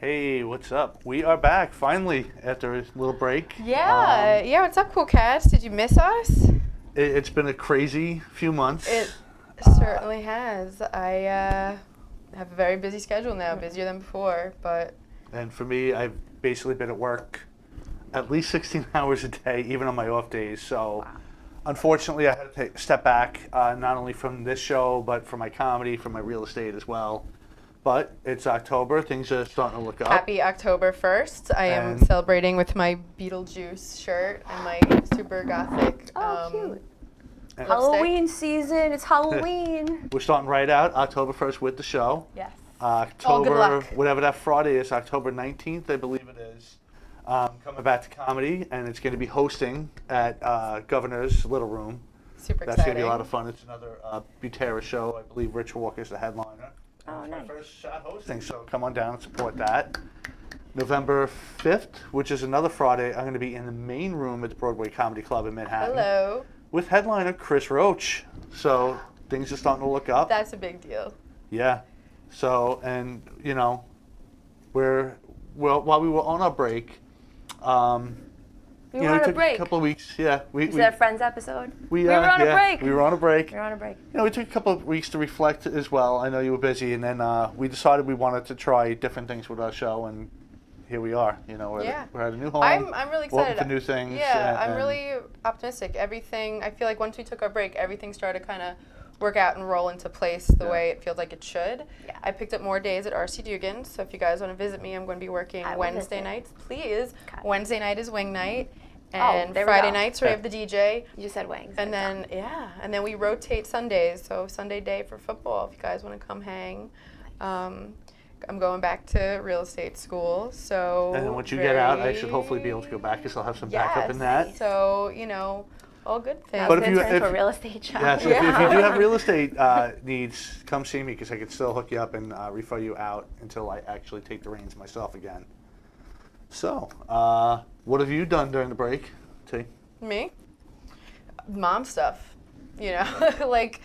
Hey, what's up? We are back finally after a little break. Yeah, what's up, cool cats? Did you miss us? It's been a crazy few months. It certainly has. I have a very busy schedule now, busier than before, but... And for me, I've basically been at work at least 16 hours a day, even on my off days. So, unfortunately, I had to step back, not only from this show, but from my comedy, from my real estate as well. But it's October. Things are starting to look up. Happy October 1st. I am celebrating with my Beetlejuice shirt and my super gothic cute. And Halloween season. It's Halloween. We're starting right out October 1st with the show. Yes. October, good luck. whatever that Friday is, October 19th, I believe it is. Coming back to comedy, and it's going to be hosting at Governor's Little Room. Super That's exciting. going to be a lot of fun. It's another Butera show. I believe Rich Walker's the headliner. Oh, It's nice. my first shot hosting, so come on down and support that. November 5th, which is another Friday, I'm going to be in the main room at the Broadway Comedy Club in Manhattan. Hello. With headliner Chris Roach. So things are starting to look up. That's a big deal. Yeah. So, and, you know, while we were on our break, We were on a took break. a couple of weeks. Yeah. Is that a Friends episode? We were on a break. We were on a break. We were on a break. You know, we took a couple of weeks to reflect as well. I know you were busy, and then we decided we wanted to try different things with our show, and here we are. You know, we're at a new home. I'm really We're excited. open for new things. Yeah, I'm and really optimistic. Everything, I feel like once we took our break, everything started to kind of work out and roll into place the way it feels like it should. Yeah. I picked up more days at RC Dugan, so if you guys want to visit me, I'm going to be working I will Wednesday visit. nights. Please. Okay. Wednesday night is wing night, Oh, and there we Friday go. nights we have the DJ. You just said wings. And then, and then we rotate Sundays, so Sunday day for football if you guys want to come hang. I'm going back to real estate school, so... And then once you get out, I should hopefully be able to go back because I'll have some backup in that. So, you know, all good things. But But if you- turn into a if- real estate shop. Yeah, so if you do have real estate needs, come see me because I could still hook you up and refer you out until I actually take the reins myself again. So, what have you done during the break, T? Me? Mom stuff, you know, like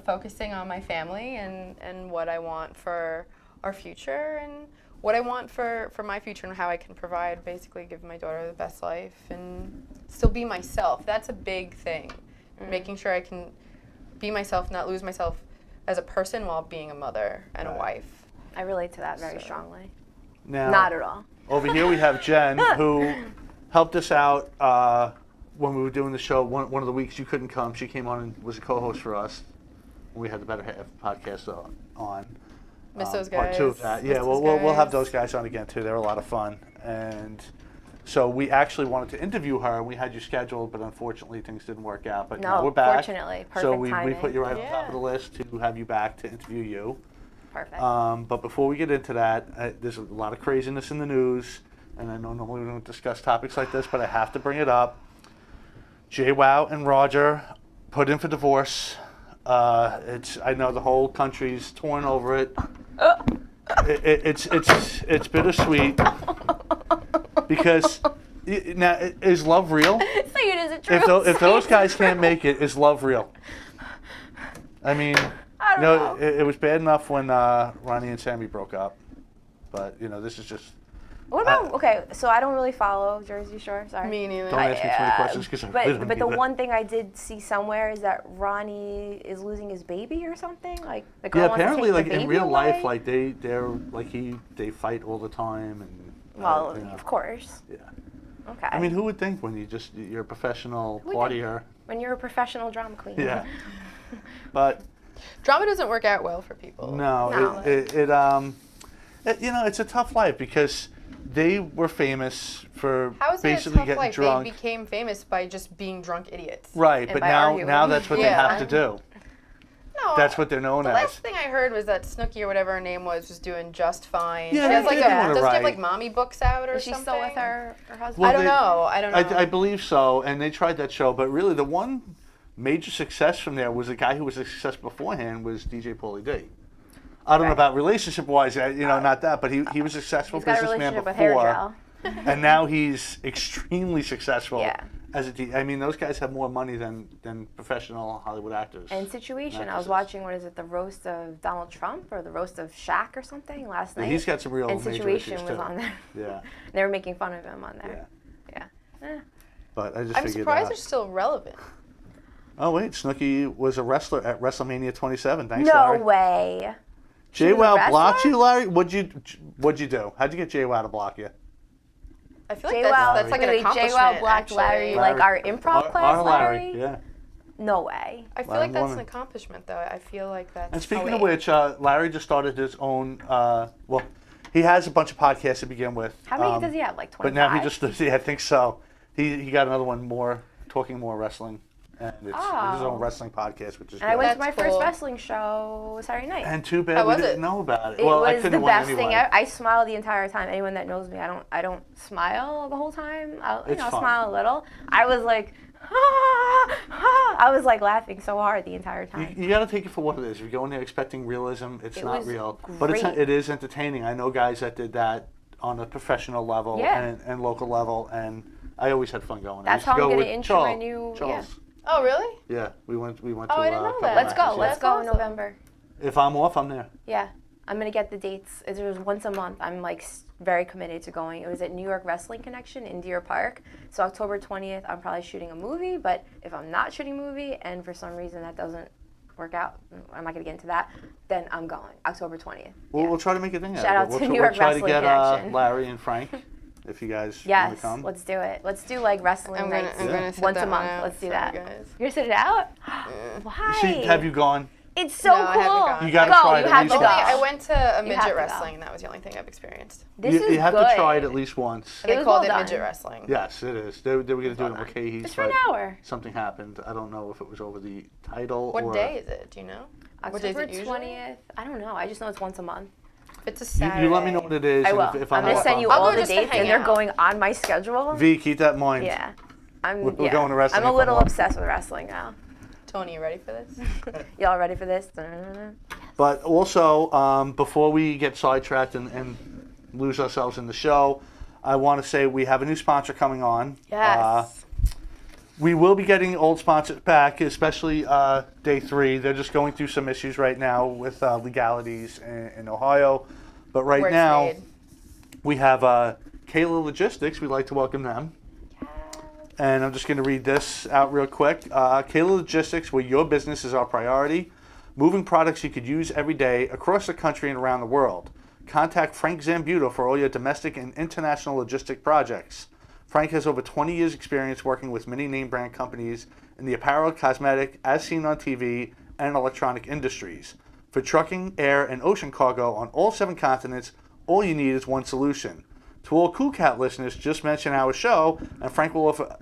focusing on my family and what I want for our future and what I want for my future and how I can provide, basically give my daughter the best life and still be myself. That's a big thing. Making sure I can be myself, not lose myself as a person while being a mother and a wife. I relate to that very So. strongly. Now, Not at all. over here we have Jen, who helped us out when we were doing the show. One of the weeks you couldn't come, she came on and was a co-host for us. We had the Better Half podcast on. Miss those Part 2 of guys. that. Miss Yeah, those we'll have guys. those guys on again too. They were a lot of fun. And so we actually wanted to interview her. We had you scheduled, but unfortunately things didn't work out. But now No, we're back. fortunately. Perfect So we timing. put you right on top Yeah. of the list to have you back to interview you. Perfect. But before we get into that, there's a lot of craziness in the news, and I know normally we don't discuss topics like this, but I have to bring it up. JWoww and Roger put in for divorce. I know the whole country's torn over it. It's bittersweet because now is love real? Say it is a true. If those guys can't make it, is love real? I mean. I don't know. It was bad enough when Ronnie and Sammy broke up, but you know this is just. What about, okay, so I don't really follow Jersey Shore, sorry. Me neither. Don't ask me too many questions because I really don't But the either. one thing I did see somewhere is that Ronnie is losing his baby or something. Like the girl Yeah, wants to apparently, take like the in baby real life, away? like they fight all the time and. Well, you know, of course. Yeah. Okay. I mean, who would think when you're a professional partier? When you're a professional drama queen. Yeah. But Drama doesn't work out well for people. no, No. you know, it's a tough life because they were famous for How is it a basically tough getting life? drunk. They became famous by just being drunk idiots. Right, And but by now arguing. that's what Yeah. they have to do. No, That's what they're known the as. last thing I heard was that Snooki or whatever her name was doing just fine. Yeah, she has they like did a, doing it does she have right. like mommy books out or Is she something? still with her husband? Well, I don't know. I don't know. I believe so, and they tried that show, but really the one major success from there was a guy who was a success beforehand was DJ Pauly D. I don't know about relationship-wise, not that, but he was a successful He's got a businessman relationship with hair before, gel. and now he's extremely successful. Yeah. I mean, those guys have more money than professional Hollywood actors. And Situation, I was actresses. watching, what is it, the roast of Donald Trump or the roast of Shaq or something last night? He's got some real And major Situation issues was too. on there. Yeah. They were making fun of him on there. Yeah. Yeah. But I just I'm figured surprised that. they're still relevant. Oh wait, Snooki was a wrestler at WrestleMania 27. Thanks, No Larry. way. She was a JWoww blocked wrestler? you, Larry? What'd you do? How'd you get JWoww to block you? I feel like JWoww, that's like an wait, accomplishment. JWoww blocked actually. Larry, like our improv class, Our Larry, yeah. No way. I feel Larry like that's Woman. an accomplishment, though. I feel like that's. And speaking how of it- which, Larry just started his own. Well, he has a bunch of podcasts to begin with. How many does he have? Like 25? But now he just, I think so. He got another one more, talking more wrestling. And it's his own wrestling podcast, which is And I good. went to my That's first cool. wrestling show Saturday night. And too bad How we was didn't it? know about it. It Well, I was couldn't the have won best anyway. thing ever. I smiled the entire time. Anyone that knows me, I don't smile the whole time. I'll It's fun. smile a little. I was like, I was like laughing so hard the entire time. You got to take it for what it is. If you go in there expecting realism, it's It not was real. But great. it is entertaining. I know guys that did that on a professional level Yeah. and local level, and I always had fun going. That's I used to how I'm go gonna with intro my Charles. new- Charles. Oh, really? Yeah, we went to Oh, I didn't know a couple that. Let's go. matches, Let's yeah. go in awesome. November. If I'm off, I'm there. Yeah. I'm going to get the dates. It was once a month. I'm like very committed to going. It was at New York Wrestling Connection in Deer Park. So October 20th, I'm probably shooting a movie. But if I'm not shooting a movie and for some reason that doesn't work out, I'm not going to get into that, then I'm going. October 20th. Well, Yeah. we'll try to make a thing out Shout of out it. We'll, to tr- New we'll York try to Wrestling get Connection. Larry and Frank, if you guys want to Yes, come. let's do it. Let's do like wrestling I'm gonna, nights I'm gonna sit once that a one month. out Let's do for that. you guys. You're gonna sit it out? Why? See, have you gone? It's so No, I haven't cool. gone. You gotta go. try it You at have least to go. Only I went to a You have midget to go. wrestling, and that was the only thing I've experienced. This you is have good. to try it at least once. They was called well it done. midget wrestling. Yes, it is. They were going to do it in Well done. McKay's, Just for an but hour. something happened. I don't know if it was over the title What or... day is it? Do you know? What day is October it usually? 20th. I don't know. I just know it's once a month. If it's a You, Saturday. you let me know what it is. I and will. If I'm I'm gonna off, send you I'll all go the just to dates, hang and they're out. going on my schedule. V, keep that in mind. Yeah. We're going to wrestling I'm a if I'm little off. obsessed with wrestling now. Tony, you ready for this? Y'all ready for this? But also, before we get sidetracked and lose ourselves in the show, I want to say we have a new sponsor coming on. Yes. We will be getting old sponsors back, especially day 3. They're just going through some issues right now with legalities in Ohio. But right Works now, made. we have Kayla Logistics. We'd like to welcome them. And I'm just going to read this out real quick. Kayla Logistics, where your business is our priority. Moving products you could use every day across the country and around the world. Contact Frank Zambuto for all your domestic and international logistic projects. Frank has over 20 years experience working with many name brand companies in the apparel, cosmetic, as seen on TV, and electronic industries. For trucking, air, and ocean cargo on all 7 continents, all you need is one solution. To all Cool Cat listeners, just mention our show, and Frank will offer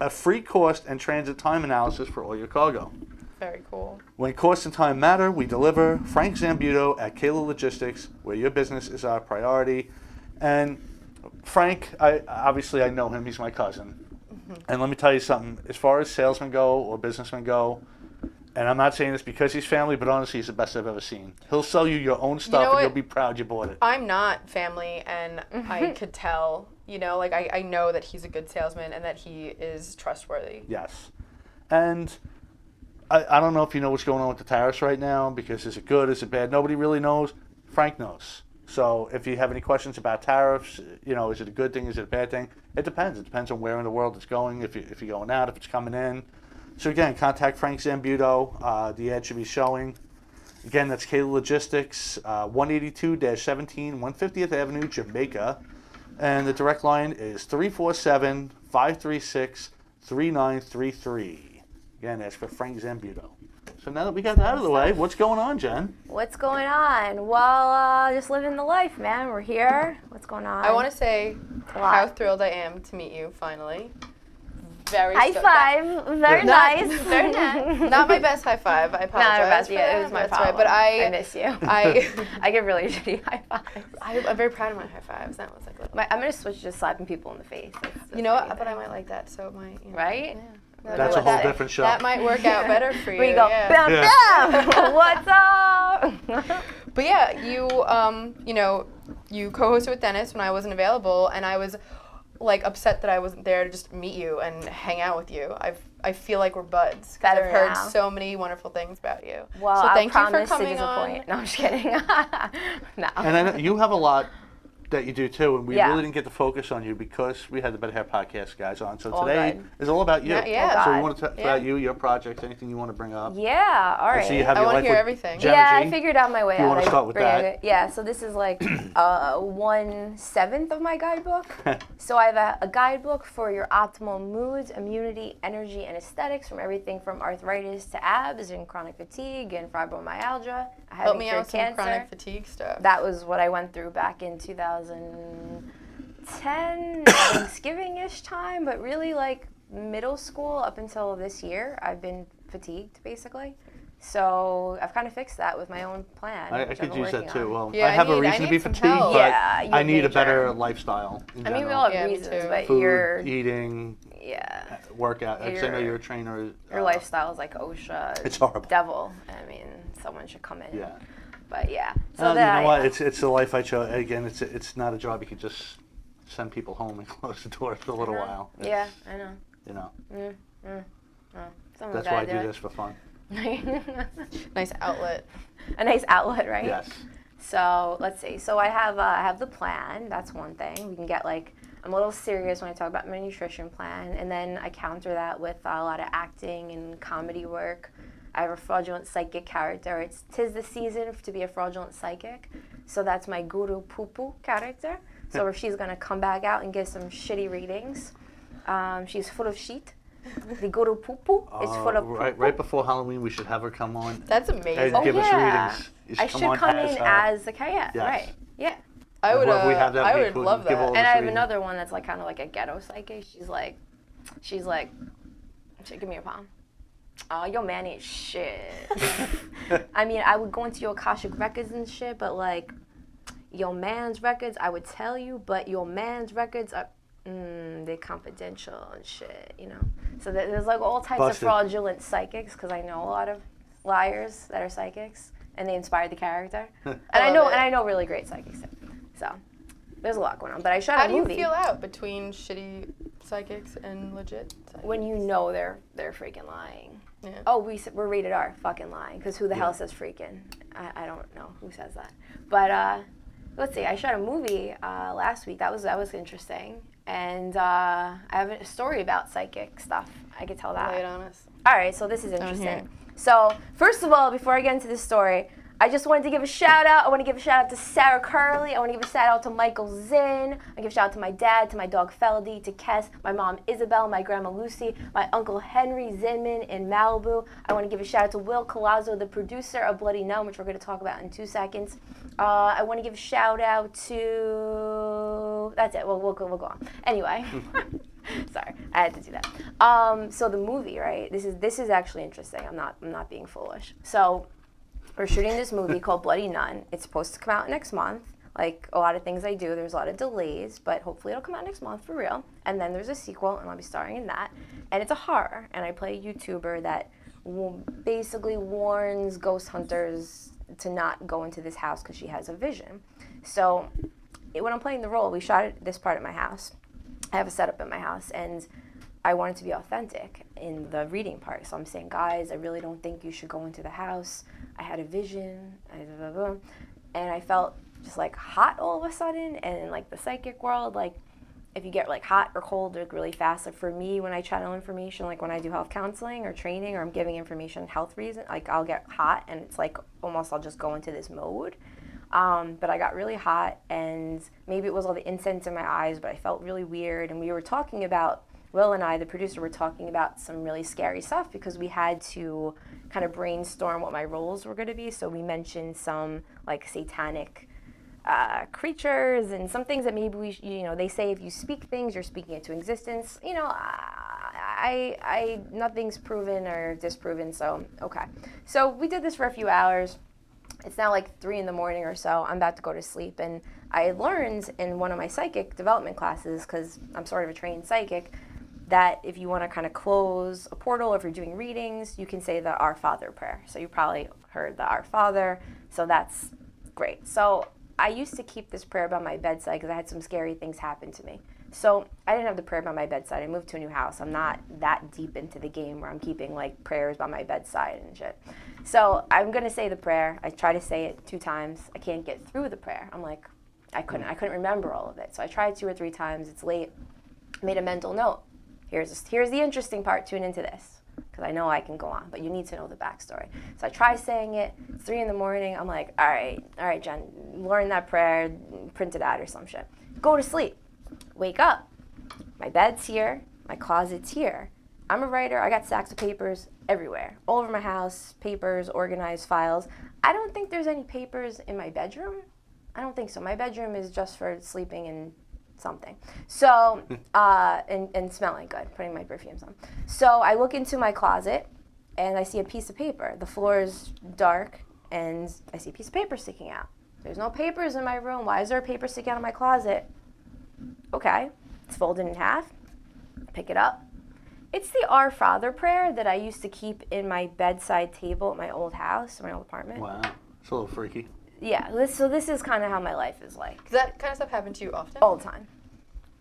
a free cost and transit time analysis for all your cargo. Very cool. When cost and time matter, we deliver. Frank Zambuto at Kayla Logistics, where your business is our priority. And Frank, I know him. He's my cousin. And let me tell you something. As far as salesmen go or businessmen go, and I'm not saying this because he's family, but honestly, he's the best I've ever seen. He'll sell you your own stuff, know and you'll what? be proud you bought it. I'm not family, and I could tell, like I know that he's a good salesman and that he is trustworthy. Yes. And I don't know if you know what's going on with the tariffs right now, because is it good, is it bad? Nobody really knows. Frank knows. So if you have any questions about tariffs, is it a good thing, is it a bad thing? It depends. It depends on where in the world it's going, if you're going out, if it's coming in. So again, contact Frank Zambuto. The ad should be showing. Again, that's Kayla Logistics, 182-17, 150th Avenue, Jamaica. And the direct line is 347-536-3933. Again, that's for Frank Zambuto. So now that we got that out of the way, what's going on, Jen? What's going on? Well, just living the life, man. We're here. What's going on? I want to say A lot. how thrilled I am to meet you finally. Very High five. Very nice. Very nice. Not my best high five. I apologize. Not our best. for Yeah, that. it was my That's problem. right. But I miss you. I give really shitty high fives. I'm very proud of my high fives. That was like, I'm gonna switch to just slapping people in the face. That's you know what? anything. But I might like that. So it might. Right? Yeah. That's a whole different show. That might work out better for you. Where you go, yeah. bam, bam. What's up? But yeah, you co-hosted with Dennis when I wasn't available, and I was like upset that I wasn't there to just meet you and hang out with you. I feel like we're buds. 'Cause Better I've heard now. so many wonderful things about you. Well, so I thank you for promise to coming on. disappoint. No, I'm just kidding. No. And I know you have a lot that you do too, and we Yeah. really didn't get to focus on you because we had the Better Hair Podcast guys on. So All today good. is all about you. Yeah. So Oh, we God. want to talk about you, your projects, anything you want to bring up. Yeah, all I right. see you have I your wanna life hear with everything. Jenna Yeah, G. I figured out my way You out. wanna I start with bring that? it- Yeah, so this is like 1/7 of my guidebook. So I have a guidebook for your optimal moods, immunity, energy, and aesthetics from everything from arthritis to abs and chronic fatigue and fibromyalgia. I Help haven't me cured out with some cancer. chronic fatigue stuff. That was what I went through back in 2010, Thanksgiving-ish time, but really like middle school up until this year, I've been fatigued basically. So I've kind of fixed that with my own plan. I which could I've been use that working too. on. Well, Yeah, I have I a reason to need be some fatigued, help. but Yeah, you I need a major. better lifestyle. In I mean, we general. all have Yeah, me reasons, too. but Food, your eating, Yeah. workout. I know Your- you're a trainer. your lifestyle is like OSHA. It's horrible. Devil. I mean, someone should come in. Yeah. But yeah. So Well, you that know what? It's the life I chose. Again, it's not a job you could just send people home and close the door for a little while. Yeah, I know. You know, Someone's that's why I gotta do this for fun. Nice outlet. A nice outlet, right? Yes. So let's see. So I have the plan. That's one thing. We can get like, I'm a little serious when I talk about my nutrition plan, and then I counter that with a lot of acting and comedy work. I have a fraudulent psychic character. It's 'tis the season to be a fraudulent psychic, so that's my guru PooPoo character. So if she's gonna come back out and give some shitty readings, she's full of shit. The guru PooPoo is full of right, poo-poo. right before Halloween, we should have her come on That's and amazing. Oh, give us yeah. readings. You I should come in her. as the cat. Yes. Right. Yeah. I would. Well, we have that I week, would we love give all that. of And us I have reading. another one that's like kind of like a ghetto psychic. She's like, give me your palm. Oh, your man ain't shit. I mean, I would go into your Akashic records and shit, but like, your man's records, I would tell you, but your man's records are, they're confidential and shit, you know? So there's like all types Busted. of fraudulent psychics, because I know a lot of liars that are psychics, and they inspired the character. And I love it. know really great psychics too. So there's a lot going on. But I shot How a do you movie. feel out between shitty psychics and legit psychics? When you know they're freaking lying. Yeah. Oh, we're rated R, fucking lying. Because who the hell says freaking? I don't know who says that. But let's see. I shot a movie last week. That was interesting. And I have a story about psychic stuff. I could tell that. Lay it on us. All right, so this is hear interesting. it. So first of all, before I get into this story, I just wanted to give a shout out. I want to give a shout out to Sarah Curley. I want to give a shout out to Michael Zinn. I want to give a shout out to my dad, to my dog Feldy, to Kes, my mom Isabel, my grandma Lucy, my uncle Henry Zinman in Malibu. I want to give a shout out to Will Colazzo, the producer of Bloody Nun, which we're going to talk about in 2 seconds. I want to give a shout out to, that's it. We'll go on. Anyway. Sorry, I had to do that. So the movie, right? This is actually interesting. I'm not being foolish. So we're shooting this movie called Bloody Nun. It's supposed to come out next month. Like a lot of things I do, there's a lot of delays, but hopefully it'll come out next month for real. And then there's a sequel, and I'll be starring in that. And it's a horror, and I play a YouTuber that basically warns ghost hunters to not go into this house because she has a vision. So when I'm playing the role, we shot this part at my house. I have a setup in my house, and I wanted to be authentic in the reading part. So I'm saying, guys, I really don't think you should go into the house. I had a vision, and I felt just like hot all of a sudden. And in like the psychic world, like if you get like hot or cold like really fast, like for me, when I channel information, like when I do health counseling or training, or I'm giving information health reason, like I'll get hot, and it's like almost I'll just go into this mode. But I got really hot, and maybe it was all the incense in my eyes, but I felt really weird. And we were talking about, Will and I, the producer, were talking about some really scary stuff because we had to kind of brainstorm what my roles were going to be. So we mentioned some like satanic creatures and some things that maybe we, they say if you speak things, you're speaking it to existence. I nothing's proven or disproven, so okay. So we did this for a few hours. It's now like 3 a.m. or so. I'm about to go to sleep, and I learned in one of my psychic development classes, because I'm sort of a trained psychic, that if you want to kind of close a portal, or if you're doing readings, you can say the Our Father prayer. So you probably heard the Our Father, so that's great. So I used to keep this prayer by my bedside because I had some scary things happen to me. So I didn't have the prayer by my bedside. I moved to a new house. I'm not that deep into the game where I'm keeping like prayers by my bedside and shit. So I'm gonna say the prayer. I try to say it 2 times. I can't get through the prayer. I'm like, I couldn't remember all of it. So I tried 2 or 3 times. It's late. Made a mental note. Here's the interesting part. Tune into this, because I know I can go on, but you need to know the backstory. So I try saying it. It's 3 a.m. I'm like, all right, Jen, learn that prayer, print it out or some shit. Go to sleep. Wake up. My bed's here. My closet's here. I'm a writer. I got stacks of papers everywhere, all over my house, papers, organized files. I don't think there's any papers in my bedroom. I don't think so. My bedroom is just for sleeping and something. So, and smelling good, putting my perfumes on. So I look into my closet and I see a piece of paper. The floor is dark and I see a piece of paper sticking out. There's no papers in my room. Why is there a paper sticking out of my closet? Okay, it's folded in half. Pick it up. It's the Our Father prayer that I used to keep in my bedside table at my old house, my old apartment. Wow, it's a little freaky. Yeah, so this is kind of how my life is like. Does that kind of stuff happen to you often? All the time.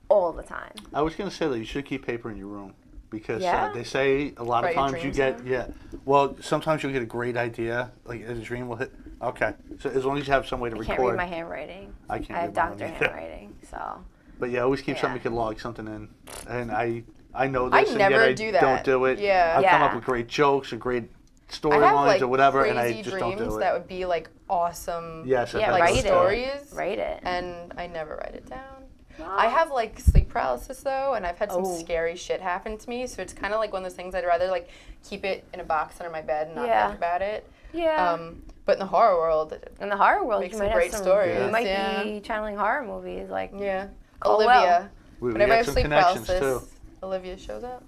All the time. I was gonna say that you should keep paper in your room because Yeah? they say a lot Write of your times you dreams get down? Well, sometimes you'll get a great idea, like a dream will hit. Okay, so as long as you have some way to I record. can't read my handwriting. I can't. I have read mine doctor either. handwriting, so. But yeah, always keep something Yeah. you can log something in, and I know I this, and never yet I do that. don't do it. Yeah. I've come up Yeah. with great jokes or great I have storylines like or whatever, and I crazy just don't dreams do it. that would be like awesome. Yes, I've Yeah, had like write those it. too. stories. Write it. And I never write it down. Wow. I have like sleep paralysis though, and I've had some Oh. scary shit happen to me. So it's kind of like one of those things I'd rather like keep it in a box under my bed and not Yeah. think about it. Yeah. But in the horror world, In the horror world, Make you some might great have some. stories, You might yeah. be channeling horror movies, like yeah, Oh, Olivia. well. We Whenever I had have some sleep connections paralysis, too. Olivia shows up.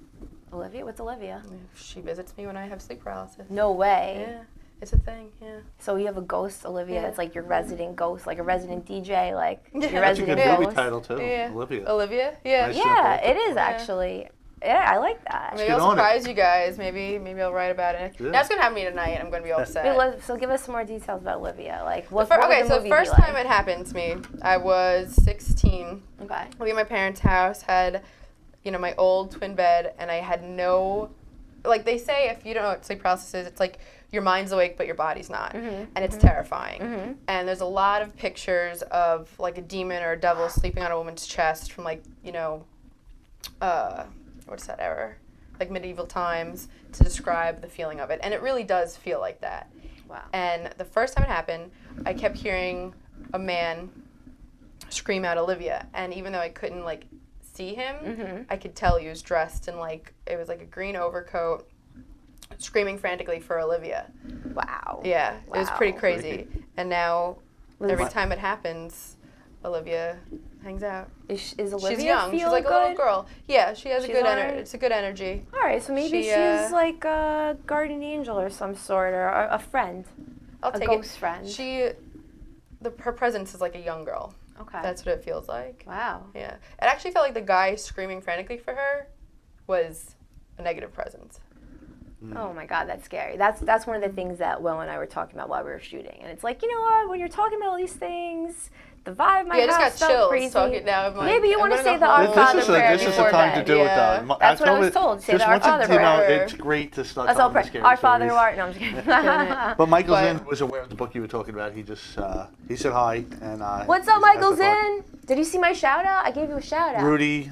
Olivia. What's Olivia? She visits me when I have sleep paralysis. No way. Yeah, it's a thing. Yeah. So you have a ghost, Olivia. Yeah. That's like your resident ghost, like a resident DJ, like Yeah. your That's That's a resident good movie ghost. title too, Yeah. Olivia. Olivia. Yeah. Nice. Yeah, Simple. it is Yeah. actually. Yeah, I like that. Maybe get I'll on it. surprise you guys. Maybe I'll write about it. Yeah. That's gonna happen to me tonight. I'm gonna be upset. So give us some more details about Olivia. Like what? The fir- what would okay, the so movie the be first like? time it happened to me, I was 16. Okay. Living at my parents' house, had, my old twin bed, and I had no, like they say, if you don't know what sleep paralysis is, it's like your mind's awake but your body's not, and it's terrifying. And there's a lot of pictures of like a demon or a devil sleeping on a woman's chest from like, what's that era? Like medieval times to describe the feeling of it, and it really does feel like that. Wow. And the first time it happened, I kept hearing a man scream out Olivia, and even though I couldn't like see him, I could tell he was dressed in like it was like a green overcoat, screaming frantically for Olivia. Wow. Yeah, it was pretty Wow. crazy. And now every Was- time it happens, Olivia hangs out. Is Olivia She's young. feel She's like good? a little girl. Yeah, she has She's a good alright? energy. It's a good energy. All right, so maybe She, she's like a guardian angel or some sort, or a friend, I'll a take ghost it. friend. Her presence is like a young girl. Okay. That's what it feels like. Wow. Yeah. It actually felt like the guy screaming frantically for her was a negative presence. Oh my God, that's scary. That's one of the things that Will and I were talking about while we were shooting, and it's like, you know what? When you're talking about all these things, the vibe might Yeah, I just have got felt chills crazy. talking now. I'm like, Maybe you I'm want to gonna say go the home. Our Father This is prayer this is before the time bed. to do it Yeah. though. That's what I was It- told. Say just the Our once Father prayer. it's great to start That's all. telling the scary Our Father who stories. art. No, I'm just kidding. But Michael But- Zinn was aware of the book you were talking about. He just he said hi and What's he up, Michael asked the book. Zinn? Did you see my shout out? I gave you a shout out. Rudy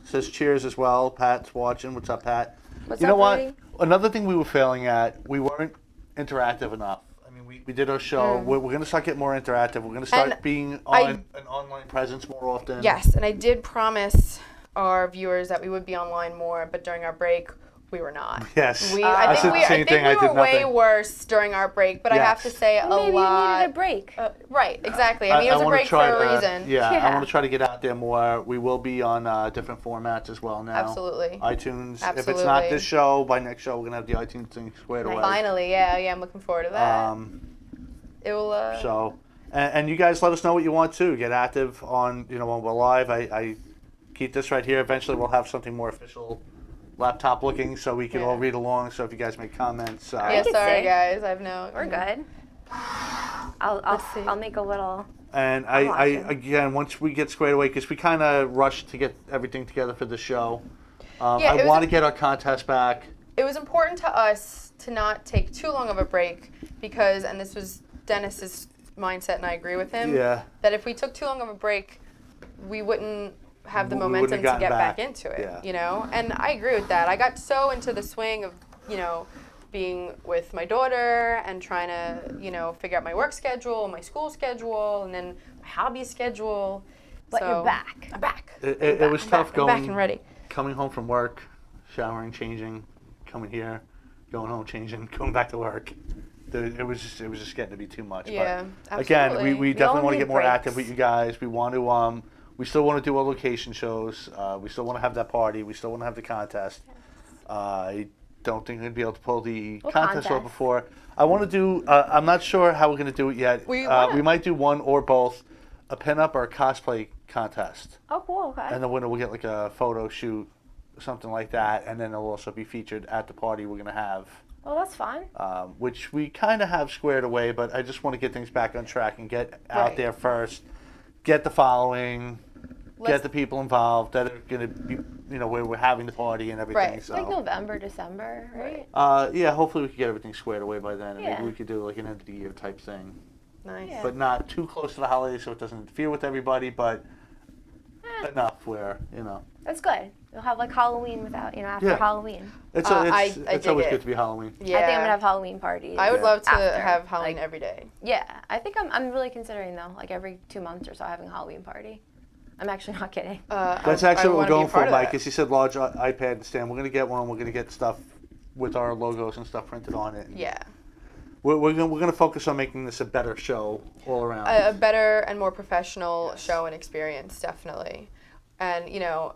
says cheers as well. Pat's watching. What's up, Pat? What's You know up, what? Rudy? Another thing we were failing at, we weren't interactive enough. I mean, we did our show. We're going to start getting more interactive. We're going to start And being I- on an online presence more often. Yes, and I did promise our viewers that we would be online more, but during our break, we were not. Yes. I said think the we, same I think thing. we I did were way nothing. worse during our break, but I have to Yes. say a Maybe lot. you needed a break. Right, exactly. I mean, it was a wanna break for try a reason. Yeah, I Yeah. want to try to get out there more. We will be on different formats as well now. Absolutely. iTunes. If it's Absolutely. not this show, by next show we're gonna have the iTunes thing squared away. Finally, yeah, I'm looking forward to that. It will. So, and you guys let us know what you want to get active on. When we're live. I keep this right here. Eventually, we'll have something more official, laptop looking, so we can all Yeah. read along. So if you guys make comments, Yeah, can sorry say. guys. I have no. We're good. Let's see. I'll make a little And I'm I watching. again, once we get squared away, because we kind of rushed to get everything together for the show. Yeah, I want to get our contest back. It was important to us to not take too long of a break because, and this was Dennis's mindset, and I agree with him. Yeah. That if we took too long of a break, we wouldn't have the We wouldn't momentum have to get gotten back back. into it. Yeah. You know, and I agree with that. I got so into the swing of, you know, being with my daughter and trying to, you know, figure out my work schedule, my school schedule, and then my hobby schedule. But So, you're back. I'm back. It was tough I'm back and going, ready. coming home from work, showering, changing, coming here, going home, changing, going back to work. It was just getting to be too much. Yeah, But again, absolutely. we We definitely all want to need get more active breaks. with you guys. We want to we still want to do our location shows. We still want to have that party. We still want to have the contest. I don't think we're gonna be able to pull the What contest off contest? before. I want to do. I'm not sure how we're gonna do it yet. We We might do one or both, a pinup or a cosplay contest. Oh, cool. Okay. And the winner will get like a photo shoot, something like that, and then it'll also be featured at the party we're gonna have, Well, that's fun. which we kind of have squared away. But I just want to get things back on track and get out Right. there first, get the following, Let's- get the people involved that are gonna be, you know, where we're having the party and everything. Right. So. Like November, December, right? Yeah, hopefully we can get everything squared away by then, and Yeah. maybe we could do like an end of the year type thing, Nice. Yeah. but not too close to the holidays so it doesn't interfere with everybody, but enough where, you know. That's good. You'll have like Halloween without, after Yeah. Halloween. It's, I it's dig always it. good to be Halloween. Yeah. I think I'm gonna have Halloween parties. I would Yeah. love to after, have Halloween like- every day. Yeah, I think I'm really considering though, like every 2 months or so having a Halloween party. I'm actually not kidding. That's I actually what we're wanna be a going for, part of Mike. that. As you said, large iPad stand. We're going to get one. We're going to get stuff with our logos and stuff printed on it. Yeah. We're going to focus on making this a better show all around. A better and more professional show and experience, definitely. And, you know,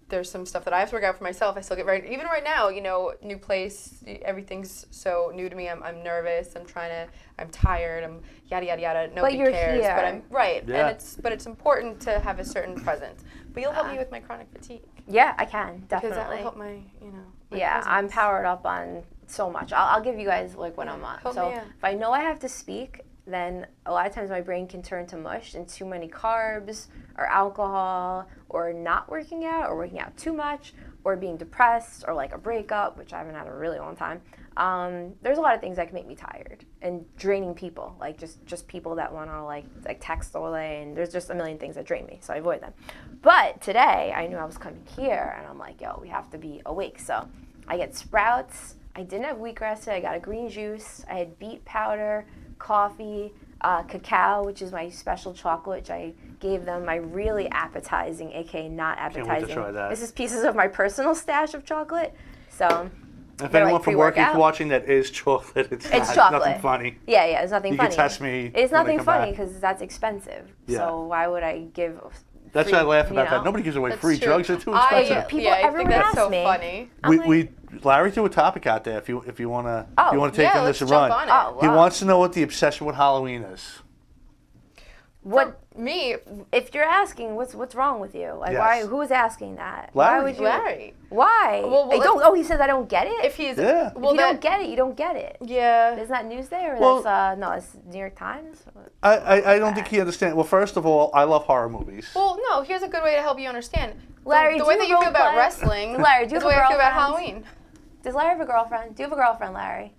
there's some stuff that I have to work out for myself. I still get very, even right now, you know, new place, everything's so new to me. I'm nervous. I'm tired. I'm yada, yada, yada. Nobody you're cares. here. But I'm, right. Yeah. And it's important to have a certain presence. But you'll help me with my chronic fatigue. Yeah, I can Because that will definitely. help my, you know, my Yeah, I'm presence. powered up on so much. I'll give you guys like when I'm on. Help So me out. if I know I have to speak, then a lot of times my brain can turn to mush and too many carbs or alcohol or not working out or working out too much or being depressed or like a breakup, which I haven't had in a really long time. There's a lot of things that can make me tired and draining people, like just people that want to like text all day, and there's just a million things that drain me, so I avoid them. But today I knew I was coming here, and I'm like, yo, we have to be awake. So I get sprouts. I didn't have wheatgrass today. I got a green juice. I had beet powder, coffee, cacao, which is my special chocolate, which I gave them my really appetizing, aka not wait to appetizing. try that. This is pieces of my personal stash of chocolate. So if they're anyone like from work is pre-workout. watching that is chocolate, it's not, chocolate. nothing funny. yeah, it's nothing You funny. can test me It's when I nothing come funny back. because that's expensive. Yeah. So why would I give? That's free, why I laugh you about that. know? Nobody gives away That's free true. drugs. They're too I, expensive. People- yeah, I everyone think that's asks so me. funny. I'm like, we Larry threw a topic out there. If you want to take yeah, on let's this and jump run, on it. Oh, he wow. wants to know what the obsession with Halloween is. what Me, if you're asking what's wrong with you? Like Yes. why? Who is asking that? Larry. Why would you? Larry. Why? Well, I don't. Oh, he says I don't get it. If he's Yeah. If well, you don't get it, you don't get it. yeah. Isn't that Newsday or Well- that's no? It's New York Times. I don't think he understands. Well, first of all, I love horror movies. Well, no. Here's a good way to help you understand. Larry, the do way you that you feel about role-play? wrestling. Larry, do you is have the a way I feel about girlfriend? Halloween. Does Larry have a girlfriend? Do you have a girlfriend, Larry?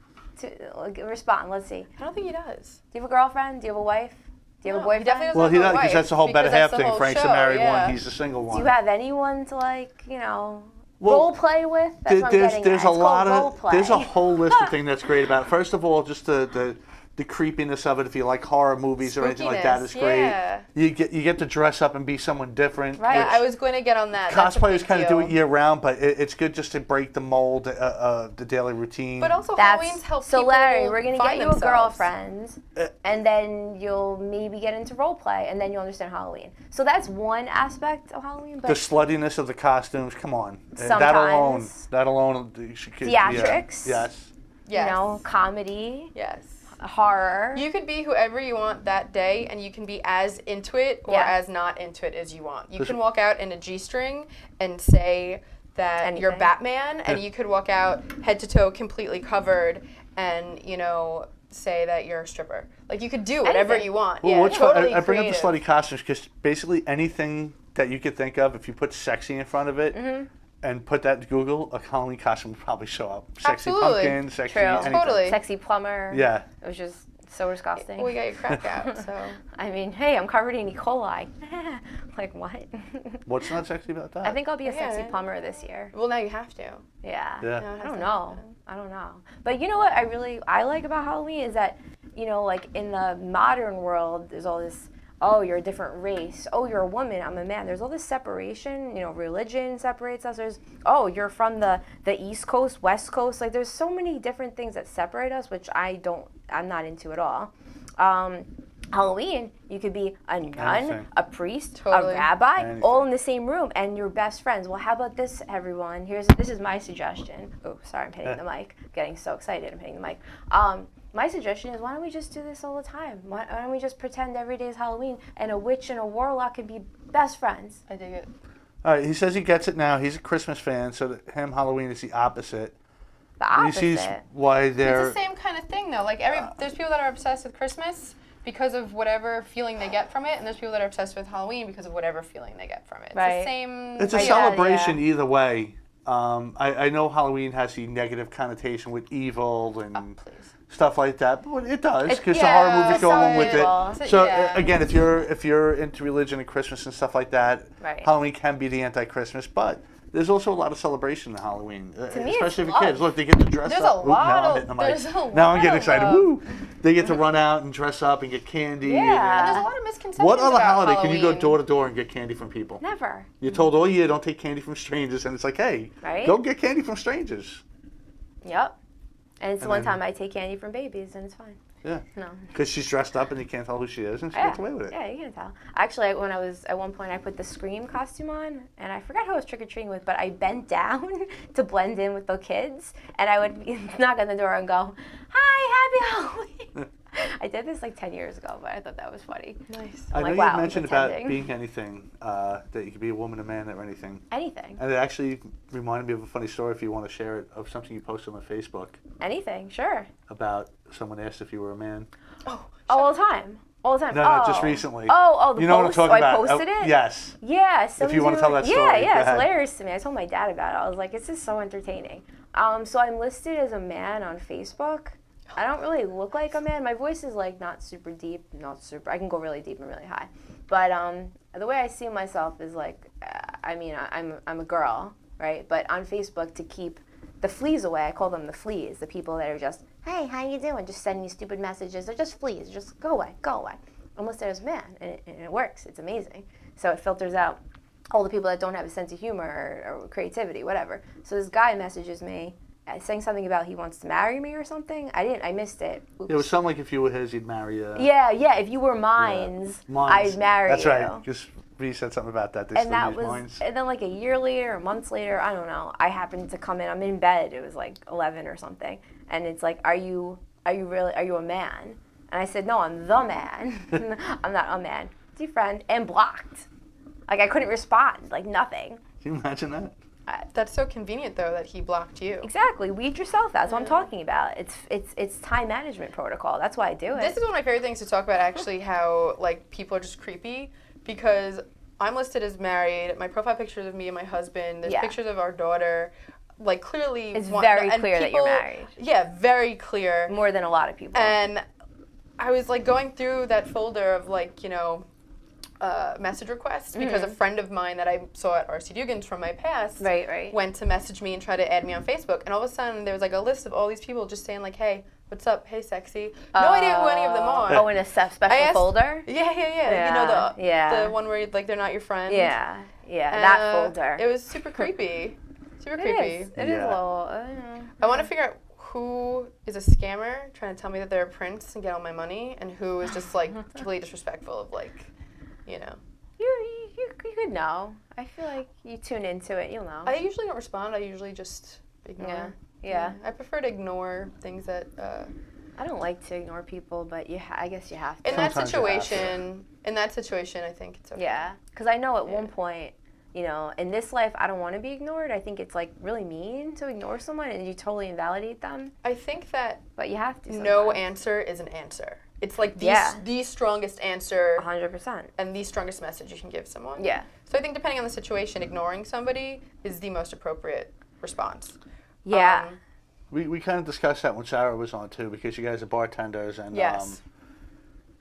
Respond. Let's see. I don't think he does. Do you have a girlfriend? Do you have a wife? Do you have a No, he boyfriend? definitely doesn't Well, have he a does because wife, that's the whole better because half that's the thing. whole Frank's the show, married yeah. one. He's the single Do one. you have anyone to Well, role play with? That's what I'm getting there's at. a It's lot called of role play. there's a whole list of things that's great about it. First of all, just the creepiness of it. If you like horror movies or anything like that, is great. Yeah. You get to dress up and be someone different. Right. Yeah, which I was going to get on that. That's a cosplayers big kind of do deal. it year round, but it's good just to break the mold, the daily routine. But also That's Halloween's help so people Larry, we're gonna get find you themselves. a girlfriend, Uh, and then you'll maybe get into role play, and then you'll understand Halloween. So that's one aspect of Halloween. the But sluttiness of the costumes, come on. That alone, Sometimes. you should, Theatrics. Yeah. Yes. Yes. comedy, Yes. horror. You could be whoever you want that day, and you can be as into it or Yeah. as not into it as you want. You Does- can walk out in a G-string and say that you're Anything. Batman, and Yeah. you could walk out head to toe completely covered and, you know, say that you're a stripper. Like, you could do whatever Anything. you want. Well, Yeah, what's fun, totally I bring up the creative. slutty costumes because basically anything that you could think of, if you put sexy in front of it and put that to Google, a Halloween costume would probably show up. Sexy Absolutely. pumpkin, sexy True. anything. Totally. Sexy plumber. Yeah. It was just so disgusting. Well, you got your crack out, so. I mean, hey, I'm covered in E. coli. Like, what? What's not sexy about that? I think I'll be a Yeah. sexy plumber this year. Well, now you have to. Yeah. Yeah. Now it has I don't to know. happen. I don't know. But you know what I like about Halloween is that, you know, like in the modern world, there's all this, oh, you're a different race. Oh, you're a woman, I'm a man. There's all this separation, you know, religion separates us. There's, oh, you're from the East Coast, West Coast. Like, there's so many different things that separate us, which I'm not into at all. Halloween, you could be a nun, Anything. a priest, Totally. a rabbi, Anything. all in the same room, and you're best friends. Well, how about this, everyone? This is my suggestion. Oh, sorry, I'm hitting the mic. Getting so excited, I'm hitting the mic. My suggestion is, why don't we just do this all the time? Why don't we just pretend every day is Halloween, and a witch and a warlock can be best friends? I dig it. All right, he says he gets it now. He's a Christmas fan, so that him Halloween is the opposite. The He opposite. sees why they're. It's the same kind of thing, though. Like, there's people that are obsessed with Christmas because of whatever feeling they get from it, and there's people that are obsessed with Halloween because of whatever feeling they get from it. It's Right. the same. It's a idea. celebration either way. I know Halloween has the negative connotation with evil and Please. stuff like that, but it does because the yeah, horror movies go along with it's it. evil. So Yeah. again, if you're into religion and Christmas and stuff like that, Right. Halloween can be the anti-Christmas, but there's also a lot of celebration in Halloween, me, especially it's for kids. love. Look, they get to dress There's up. a lot now I'm of- hitting the mic. there's a Now I'm lot getting of excited. love. Woo! They get to run out and dress up and get candy. Yeah. And there's a lot of misconceptions What other about holiday Halloween. can you go door to door and get candy from people? Never. You're told all year don't take candy from strangers, and it's like, hey, Right? go get candy from strangers. Yep. And it's the And one then- time I take candy from babies, and it's fine. Yeah, No. because she's dressed up and you can't tell who she is, and she Yeah. gets away with it. Yeah, you can tell. Actually, at one point, I put the Scream costume on, and I forgot who I was trick-or-treating with, but I bent down to blend in with the kids, and I would knock on the door and go, "Hi, happy Halloween." I did this like 10 years ago, but I thought that was funny. Nice. I I'm know like, you wow, I'm mentioned about pretending. being anything, that you could be a woman, a man, or anything. Anything. And it actually reminded me of a funny story, if you want to share it, of something you posted on Facebook Anything, sure. about someone asked if you were a man. Oh, All the time. All the time. No, no, just recently. Oh, the You know what I'm post? talking I about? posted it? Yes. Yeah. If you wanna tell that story, Yeah, go yeah, it's ahead. hilarious to me. I told my dad about it. I was like, this is so entertaining. So I'm listed as a man on Facebook. I don't really look like a man. My voice is like not super deep, I can go really deep and really high. But the way I see myself is like, I'm a girl, right? But on Facebook, to keep the fleas away, I call them the fleas, the people that are just, hey, how you doing? Just sending me stupid messages. They're just fleas. Just go away, go away. I'm listed as a man, and it works. It's amazing. So it filters out all the people that don't have a sense of humor or creativity, whatever. So this guy messages me saying something about he wants to marry me or something. I missed it. Oops. It was something like if you were his, he'd marry you. Yeah, if you were mines, I'd marry That's you. right. Just Bree said something about that. They And still that use was, mines. and then like a year later or months later, I don't know, I happened to come in, I'm in bed, it was like 11 or something, and it's like, are you a man? And I said, no, I'm the man. I'm not a man. Defriend, and blocked. Like, I couldn't respond, like nothing. Can you imagine that? That's so convenient, though, that he blocked you. Exactly, weed yourself, that's what I'm talking about. It's time management protocol, that's why I do it. This is one of my favorite things to talk about, actually, how, like, people are just creepy, because I'm listed as married. My profile picture is of me and my husband. There's Yeah. pictures of our daughter. Like, clearly... It's very clear that you're married. Yeah, very clear. More than a lot of people. And I was, like, going through that folder of, like, you know, message requests, because a friend of mine that I saw at RC Dugan's from my past Right. went to message me and try to add me on Facebook. And all of a sudden, there was, like, a list of all these people just saying, like, hey, what's up? Hey, sexy. No idea who any of them are. Oh, in a special asked- folder? Yeah. You know, the one where, like, they're not your friend. Yeah, that folder. It was super creepy. Super It creepy. is. It is a Yeah. little. I want to figure out who is a scammer trying to tell me that they're a prince and get all my money, and who is just, like, completely disrespectful of, like, you know. You could know. I feel like you tune into it, you'll know. I usually don't respond. I usually just ignore. Yeah. I prefer to ignore things that. I don't like to ignore people, but I guess you have to. In that Sometimes you have to. situation, I think it's okay. Yeah, because I know at one point, you know, in this life, I don't want to be ignored. I think it's like really mean to ignore someone and you totally invalidate them. I think that But you have to. no sometimes. answer is an answer. It's like the strongest answer 100%. and the strongest message you can give someone. Yeah. So I think depending on the situation, ignoring somebody is the most appropriate response. Yeah. We kind of discussed that when Sarah was on too, because you guys are bartenders, and Yes.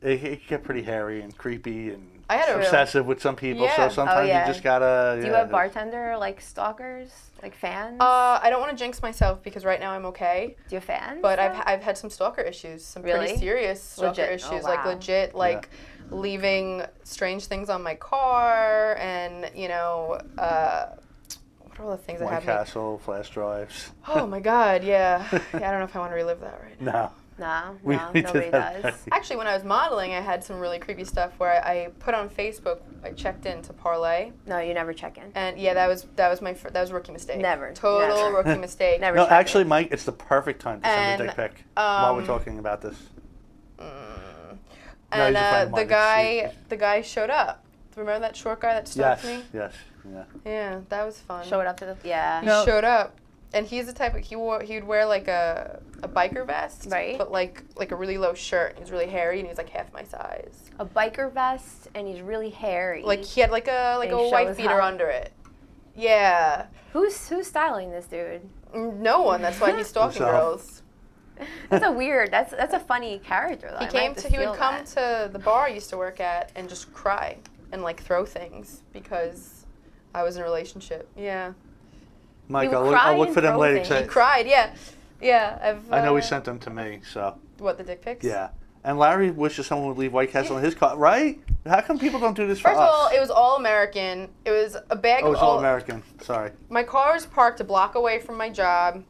it can get pretty hairy and creepy and I had a- obsessive with some people. Yeah. So Oh, sometimes yeah. you just gotta. Do you have bartender like stalkers, like fans? I don't want to jinx myself because right now I'm okay. Do you have fans? But though? I've had some stalker issues, some Really? pretty serious stalker Legit? Oh, issues, like wow. legit, like leaving strange things on my car, and you know, what are all the things I White have? Castle, flash drives. Oh my God, yeah. I don't know if I want to relive that right now. No. No, We nobody did that. does. Actually, when I was modeling, I had some really creepy stuff where I put on Facebook. I checked in to parlay, No, you never check in. and yeah, that was that was a rookie mistake. Never, Total never. rookie mistake. Never No, check in. actually, Mike, it's the perfect time to send a dick And, pic while we're talking about this. No, And he's a friend of mine. the guy showed up. Remember that short guy that stalked Yes, me? yes, yeah. Yeah, that was fun. Show it up to the He No. showed up, and he's the type of he would wear like a biker vest, Right. but like a really low shirt. He was really hairy, and he was like half my size. a biker vest, and he's really hairy. Like he had like a And he white shows beater how- under it. Yeah, who's styling this dude? no one. That's why he's stalking Himself. girls. That's a weird. That's a funny character though. He I might came have to he would steal come that. to the bar I used to work at and just cry and like throw things because I was in a relationship. Yeah, Mike, would I'll cry look and for them throw later. things. 'cause he cried. Yeah. I know he sent them to me, so what, the dick pics. yeah. And Larry wishes someone would leave White Castle in his car, right? How come people don't do this for First us? of all, it was all American. It was a bag Oh, of it's all American. Sorry. My car was parked a block away from my job.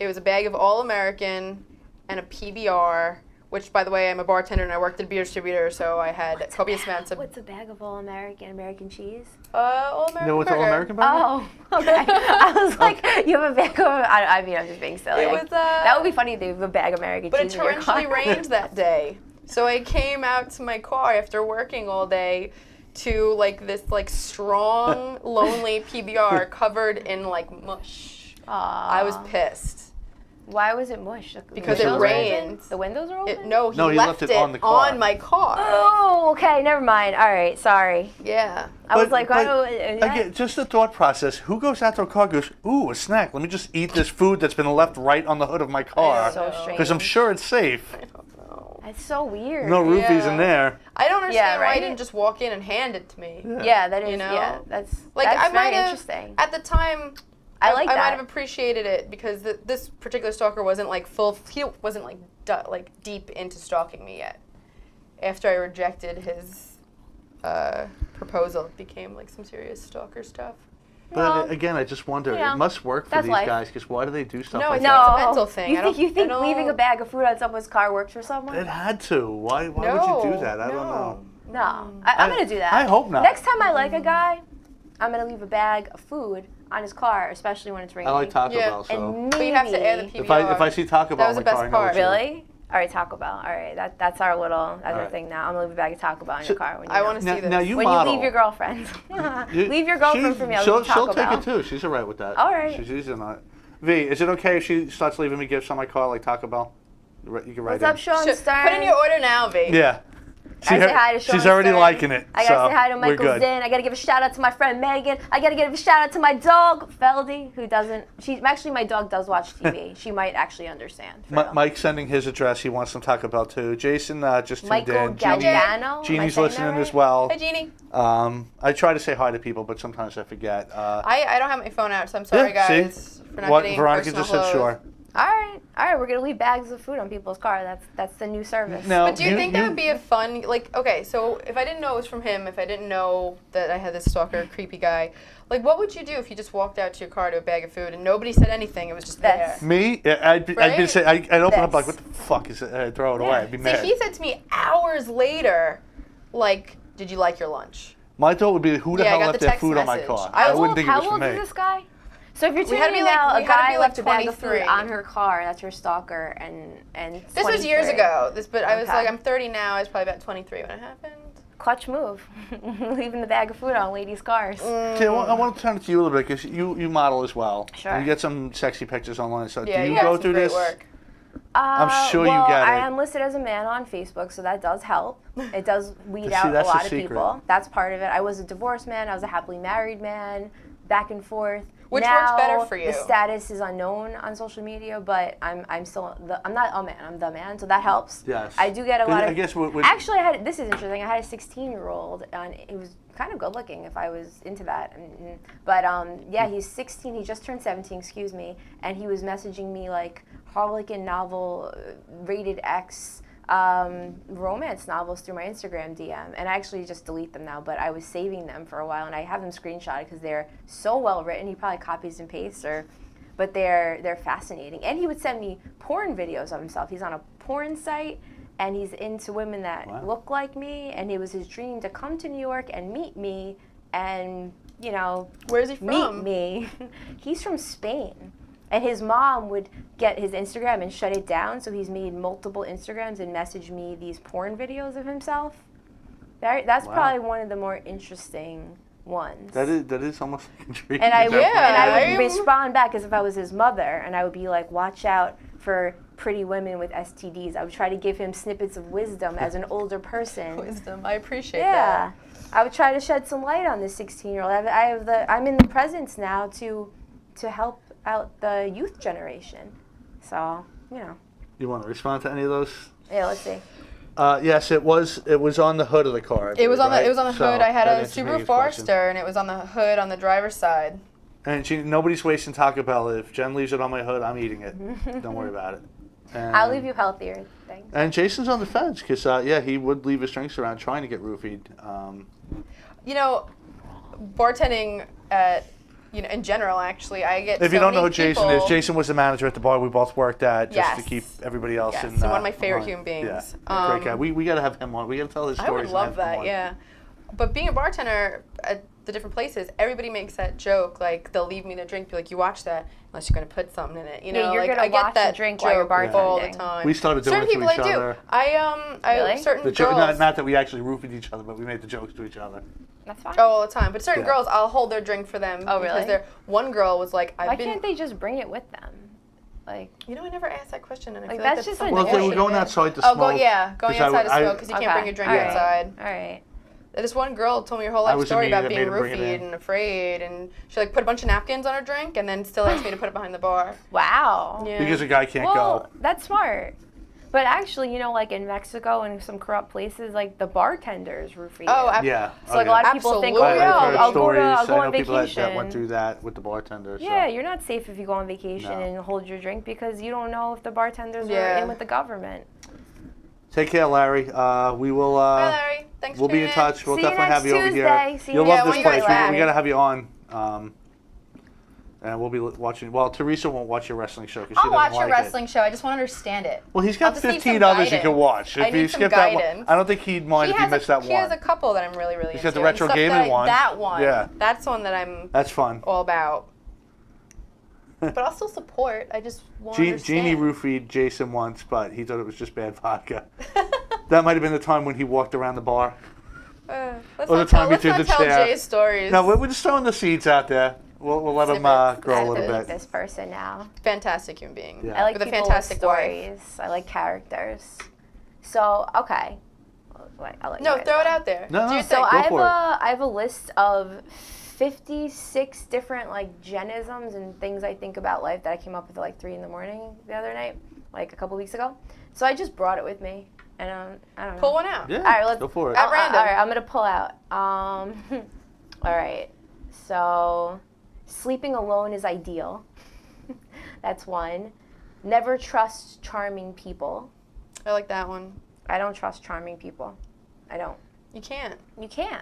It was a bag of All American and a PBR, which, by the way, I'm a bartender and I worked at a beer distributor, so I had copious amounts of What's a bag of all American cheese? All American. You know what's all burger. American burger? Oh, okay. I was like, you have a bag of. I mean, I'm just being silly. It was, that would be funny if they have a bag of American But it cheese in your torrentially car. rained that day, so I came out to my car after working all day to like this like strong, lonely PBR covered in like mush. I was pissed. Why was it mush? Because it windows were rained. open? The windows were open? No, No, he left it on the car. on my car. Oh, okay. Never mind. All right. Sorry. Yeah. I was like, again, just the thought process. Who goes out to a car and goes, ooh, a snack. Let me just eat this food that's been left right on the hood of my car. So Because I'm strange. sure it's safe. I don't know. That's so weird. No roofies Yeah. in there. I don't understand why right? he didn't just walk in and hand it to me. Yeah, that is. You know? Yeah, that's Like that's I might very have interesting. at the time. I like I that. might have appreciated it because this particular stalker wasn't like he wasn't like deep into stalking me yet. After I rejected his proposal, it became like some serious stalker stuff. But Well, again, I just wonder, you know, it must work for that's these life. guys, because why do they do stuff No, like it's that? a mental thing. You I think don't- I leaving don't- a bag of food on someone's car works for someone? It had to. Why would No, you do that? I don't know. No, I'm gonna do that. I hope not. Next time I like a guy, I'm gonna leave a bag of food on his car, especially when it's raining. I like Taco Yeah. Bell, so And maybe, But you have to add the PBR. if I see Taco Bell was in the my car, best I know part. it's you. Really? All right, Taco Bell. All right, that's our right. thing now. I'm gonna leave a bag of Taco Bell in So- your car when you I know. want to see Now, this. now you when model. you leave your girlfriend. Leave your girlfriend for me. I'll She'll leave Taco take Bell. it too. She's all right with that. All right. She's in on it. V, is it okay if she starts leaving me gifts on my car like Taco Bell? You can write What's up, Sean Stern? Put in your order now, V. Yeah. I say hi to Sean She's already Stern. liking it. I gotta so say hi to we're Michael good. Zinn. I gotta give a shout out to my friend Megan. I gotta give a shout out to my dog Feldy, who doesn't. Actually, my dog does watch TV. She might actually understand. for real. Mike's sending his address. He wants some Taco Bell too. Jason just tuned Michael in. Jeannie- Galliano. Am I Jeannie's saying listening that as right? well. Hi, Jeannie. I try to say hi to people, but sometimes I forget. I don't have my phone out, so I'm sorry, Yeah, see? guys, for not What getting Veronica personal just said, hellos. sure. All right. We're gonna leave bags of food on people's car. That's the new service. No. But do you think that would be a fun, like, okay, so if I didn't know it was from him, if I didn't know that I had this stalker, creepy guy, like, what would you do if you just walked out to your car to a bag of food and nobody said anything? It was just there. This. Me? I'd be Right? say I'd open up like, This. what the fuck is it? I'd throw it away. I'd be See, mad. he said to me hours later, like, did you like your lunch? My thought would be, who the Yeah, I hell got left the their text food on my message. car? I I was- wouldn't think it How was for old me. is this guy? So if you're We had to tuning be in like- now, we a had to guy be left like a bag of 23. food on her car. That's her stalker, and This was years 23. ago. But I was Okay. like, I'm 30 now. I was probably about 23 when it happened. clutch move, leaving the bag of food on ladies' cars. See, I want to turn it to you a little bit because you model as well. Sure. And you get some sexy pictures online. So Yeah, do you got go some through great this? work. I'm sure well, you get I it. am listed as a man on Facebook, so that does help. It does weed See, out a that's the lot of secret. people. That's part of it. I was a divorced man. I was a happily married man, back and forth. Which now, works better for you? The status is unknown on social media, but I'm still I'm not a man. I'm the man, so that helps. Yes. I do get a lot I of. guess Actually, this is interesting. I had a 16-year-old, and he was kind of good looking if I was into that. But yeah, he's 16. He just turned 17. Excuse me, and he was messaging me like Harlequin novel, rated X. Romance novels through my Instagram DM, and I actually just delete them now, but I was saving them for a while, and I have them screenshotted because they're so well written. He probably copies and pastes, but they're fascinating. And he would send me porn videos of himself. He's on a porn site, and he's into women that look like me, and it was his dream to come to New York and meet me, and Where's he from? meet me. He's from Spain. And his mom would get his Instagram and shut it down, so he's made multiple Instagrams and messaged me these porn videos of himself. That's probably one of the more interesting ones. That is almost like intriguing. And I would I'm- respond back as if I was his mother, and I would be like, watch out for pretty women with STDs. I would try to give him snippets of wisdom as an older person. Wisdom. I appreciate Yeah. that. I would try to shed some light on this 16-year-old. I'm in the presence now to help out the youth generation. So, You want to respond to any of those? Yeah, let's see. Yes, it was on the hood of the car. It was on right? the So hood. I had that a answers Subaru Maggie's question. Forester, and it was on the hood on the driver's side. And nobody's wasting Taco Bell. If Jen leaves it on my hood, I'm eating it. Don't worry about it. And, I'll leave you healthier things. And Jason's on the fence because, he would leave his drinks around trying to get roofied. Bartending at, in general, actually, I get If you so don't know who many Jason people- is, Jason was the manager at the bar we both worked at just to Yes. keep everybody else Yes, in. and one of my favorite line. human beings. Yeah, great guy. We got to have him on. We got to tell his I stories. would and love have him that, on. yeah. But being a bartender at the different places, everybody makes that joke. Like, they'll leave me their drink, be like, "You watch that unless you're going to put something in it." You know, Yeah, you're like gonna I get watch the that drink joke while you're all the bartending. time. We started doing certain it to people each I other. do. I Really? certain The girls. not that we actually roofied each other, but we made the jokes to each other. That's fine. Oh, all the time. But certain Yeah. girls, I'll hold their drink for them. Oh, really? Because one girl was like, Why can't they just bring it with them? Like, I never asked that question, and I Like, feel like that's just something Well, if they I were should going have. outside to Oh, smoke. going 'cause outside to I- smoke because you can't bring your drink all right. outside. All right. This one girl told me her whole I life was story immediate, about I being made her bring it roofied in. and afraid, and she put a bunch of napkins on her drink, and then still asked me to put it behind the bar. Wow. Yeah. Because a guy can't Well, go. that's smart. But actually, like in Mexico and some corrupt places, like the bartenders roofie. Oh, Yeah. So like a lot of people think, oh Absolutely. yeah, I've heard I'll go stories. I'll go I on know people vacation. that went through that with the bartenders. Yeah, So. you're not safe if you go on vacation No. and hold your drink because you don't know if the bartenders are Yeah. in with the government. Take care, Larry. We will. Bye, Larry. Thanks We'll for be in tuning touch. We'll See you definitely have you next over Tuesday. here. See you You'll next love this Tuesday. place. Larry. We got to have you on. And we'll be watching. Well, Teresa won't watch your wrestling show because she I'll doesn't watch like your wrestling show. I just want to understand it. it. Well, he's I'll got just need 15 some others you can guidance. watch. I If you need some skip that one, guidance. I don't think he'd mind if you missed that He has a one. couple that I'm really, really He's into. got the retro and stuff gaming one. That one. Yeah. That's one that I'm That's fun. all about. But I'll still support. I just want to understand. Jeannie roofied Jason once, but he thought it was just bad vodka. That might have been the time when he walked around the bar. Let's Or the not time tell, you let's threw not the tell chair. Jay's stories. No, we're just throwing the seeds out there. We'll let them Snippets. grow I a have little to meet bit. this person now. Fantastic human being. Yeah. I like With a people fantastic with wife. stories. I like characters. So, okay. I'll let you No, guys throw go. it out there. No, Do your so thing. So Go I for it. have a list of 56 different genisms and things I think about life that I came up with at 3 a.m. the other night, a couple weeks ago. So I just brought it with me, and I don't know. Pull one out. Yeah, All right, let's go for it. At random. All right, I'm gonna pull out. All right. So, sleeping alone is ideal. That's one. Never trust charming people. I like that one. I don't trust charming people. I don't. You can't. You can.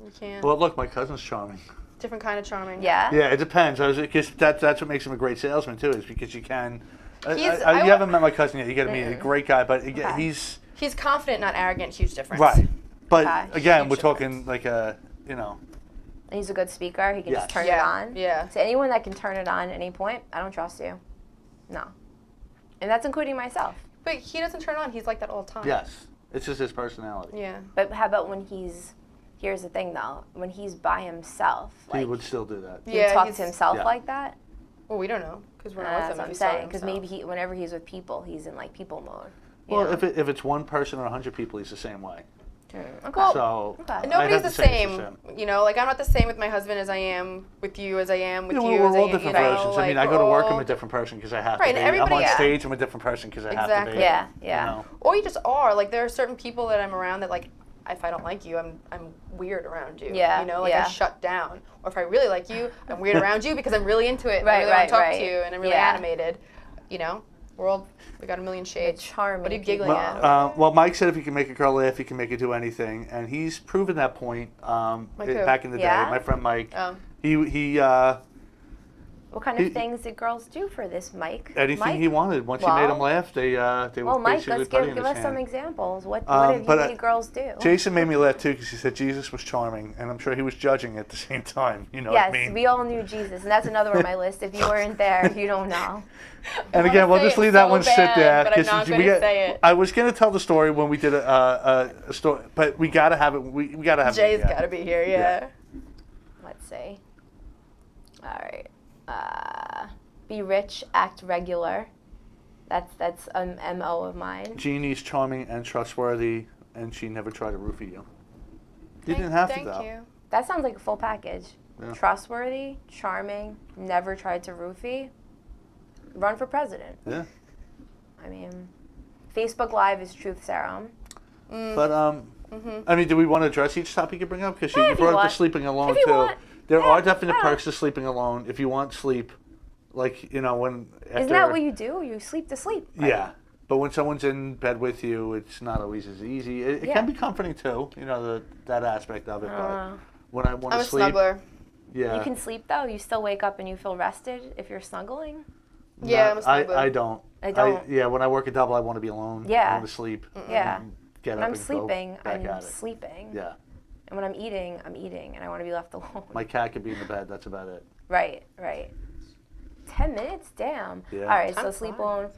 You can't. Well, look, my cousin's charming. Different kind of charming. Yeah. Yeah, it depends. Because that's what makes him a great salesman too. Is because you can. He's- you I haven't met my cousin yet. You got to meet him. A great guy, but Okay. he's He's confident, not arrogant. Huge difference. right. But Okay. again, Huge we're talking like a And he's a good speaker. He can Yes. just turn it Yeah. on. Yeah. To anyone that can turn it on at any point, I don't trust you. No. And that's including myself. But he doesn't turn on. He's like that all the time. yes. It's just his personality. Yeah. But how about when here's the thing though, when he's by himself, He like, would still do that. he would talk he's- to himself Yeah. like that? Well, we don't know because we're not That's with him. what if I'm he saw saying. Because himself. maybe whenever he's with people, he's in like people mode. you Well, know? if it's one person or 100 people, he's the same way. Okay. Well, So Okay. I'd Nobody's have the to say it's same. You know, like I'm not the same with my husband as I am with you, as I am with Yeah, you. we're as I all am, different you know, versions. I mean, I like, go to we're work, I'm all- a different person because I have Right, to and be. I'm everybody- on yeah. stage, I'm a different person because I have to Exactly. be. Yeah, You yeah. know? Or you just are. Like there are certain people that I'm around that like if I don't like you, I'm weird around you. Yeah, You know, like yeah. I shut down. Or if I really like you, I'm weird around you because I'm really into it. And I Right, really right, want to talk right. to you, and I'm really Yeah. animated. You know, we got a million shades. charming What are you people. giggling at? Well, Mike said if he can make a girl laugh, he can make her do anything, and he's proven that point. Mike who? Back in the Yeah? day, my friend Mike, Oh. he What kind of things did girls do for this, Mike? anything Mike? he wanted. Once he made Well- them laugh, they Well, were Mike, basically let's putting give in us his some hand. examples. What have you but, made girls do? Jason made me laugh too because he said Jesus was charming, and I'm sure he was judging at the same time. You know Yes, what I mean? we all knew Jesus, and that's another one on my list. If you weren't there, you don't know. And I again, wanna we'll say just it leave that so one sit bad, there but I'm not gonna say it. I was gonna tell the story when we did a story, but we gotta have it. We gotta have Jay's it. again. got to be here. Yeah. Let's see. All right. Be rich, act regular. That's an MO of mine. Jeannie's charming and trustworthy, and she never tried to roofie you. You didn't have Thank to though. you. That sounds like a full package. Yeah. Trustworthy, charming, never tried to roofie. Run for president. Yeah. I mean, Facebook Live is truth serum. But I mean, do we want to address each topic you bring up? Because Yeah, you if you brought up the want. sleeping alone If you too. want. There Yeah, are definite yeah. perks to sleeping alone if you want sleep. Like when after, Isn't that what you do? You sleep to sleep. Right? Yeah. But when someone's in bed with you, it's not always as easy. It Yeah. can be comforting too, you know, that aspect of it. But when I want I'm to a sleep, snuggler. yeah. You can sleep though. You still wake up and you feel rested if you're snuggling. Yeah, I'm a snuggler. I don't. I don't. Yeah, when I work a double, I want to be alone. Yeah. I want to sleep. Yeah. and Get When up I'm and sleeping, go back I'm at it. sleeping. Yeah. And when I'm eating, and I want to be left alone. My cat could be in the bed. That's about it. Right, right. 10 minutes? Damn. Yeah. All right, so Time's sleep flying.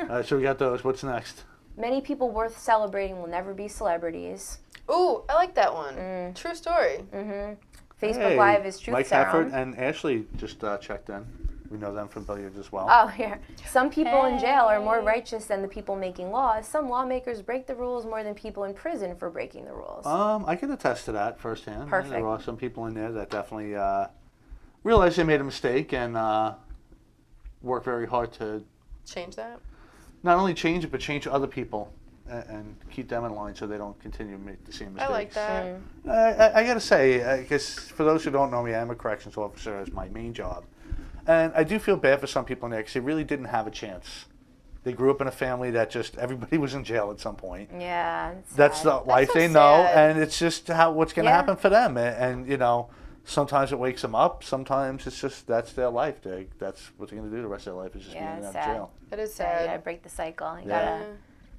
on. So we got those. What's next? Many people worth celebrating will never be celebrities. Ooh, I like that one. True story. Mm-hmm. Facebook Hey, Live is truth Mike serum. Hafford and Ashley just checked in. We know them from billiards as well. Oh, here. Some people in jail are more righteous than the people making laws. Some lawmakers break the rules more than people in prison for breaking the rules. I can attest to that firsthand. Yeah, Perfect. there are some people in there that definitely realize they made a mistake and work very hard to Change that. not only change it, but change other people and keep them in line so they don't continue to make the same I mistakes. like that. I got to say, because for those who don't know me, I'm a corrections officer as my main job. And I do feel bad for some people in there because they really didn't have a chance. They grew up in a family that just, everybody was in jail at some point. Yeah. it's That's sad. the life so they know, sad. and it's just what's going to Yeah. happen for them. And, you know, sometimes it wakes them up. Sometimes it's just, that's their life. That's what they're going to do the rest of their life is just Yeah, being it's out of sad. jail. It is Yeah, you sad. gotta break the cycle. You Yeah. gotta.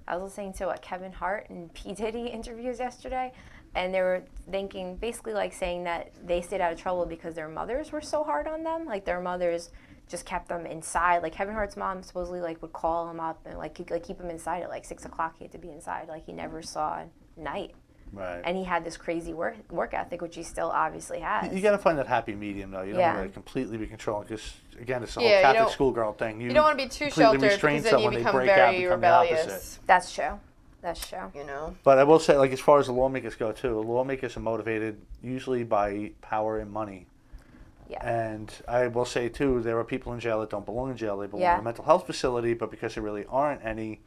I was listening to Kevin Hart and P. Diddy interviews yesterday, and they were thinking, basically like saying that they stayed out of trouble because their mothers were so hard on them. Like their mothers just kept them inside. Like Kevin Hart's mom supposedly like would call him up and like keep him inside at like 6 o'clock. He had to be inside. Like he never saw night. Right. And he had this crazy work ethic, which he still obviously has. You got to find that happy medium, though. You don't Yeah. want to completely be controlling, because, again, it's the Yeah, whole you Catholic don't- schoolgirl thing. You don't want to be too completely sheltered restrain because then you someone, they become break out, very become the opposite. rebellious. That's true. That's true. You know. But I will say, like, as far as the lawmakers go, too, lawmakers are motivated usually by power and money. Yeah. And I will say, too, there are people in jail that don't belong in jail. They belong Yeah. in a mental health facility, but because there really aren't any,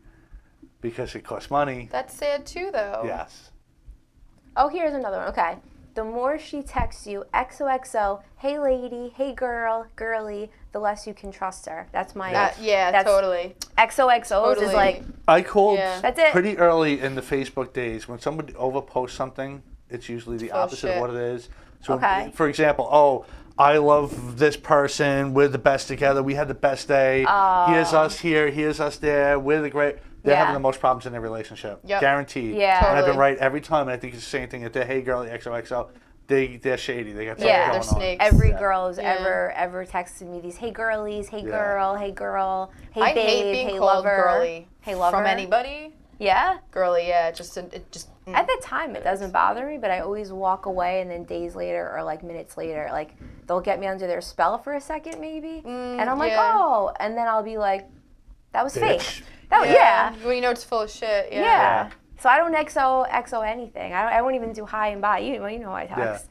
because it costs money, That's sad too, though. yes. Oh, here's another one. Okay. The more she texts you, XOXO, hey lady, hey girl, girly, the less you can trust her. That's my. Yeah, that's, totally. XOXOs is Totally. like, I called Yeah. That's it. pretty early in the Facebook days. When somebody overposts something, it's usually the Full opposite shit. of what it is. So, Okay. for example, oh, I love this person. We're the best together. We had the best day. Here's us here. Here's us there. We're the great. They're Yeah. having the most problems in their relationship. Yep. Guaranteed. Yeah. And I've been Totally. right every time. And I think it's the same thing. If they're hey girl, XOXO, they're shady. They got something Yeah. going They're on. snakes. every Yeah. girl who's Yeah. ever texted me these, hey girlies, hey Yeah. girl, hey girl, hey I babe, hate being hey called lover, girly hey lover. from anybody. Yeah? girly. Yeah, it just At the time, it doesn't bother me, but I always walk away, and then days later or like minutes later, like they'll get me under their spell for a second, maybe, and I'm like, yeah. oh, and then I'll be like, that was Bitch. fake. That was, yeah. Well, you know it's full of shit. Yeah. Yeah. So I don't XO anything. I won't even do hi and bye. You know how I text.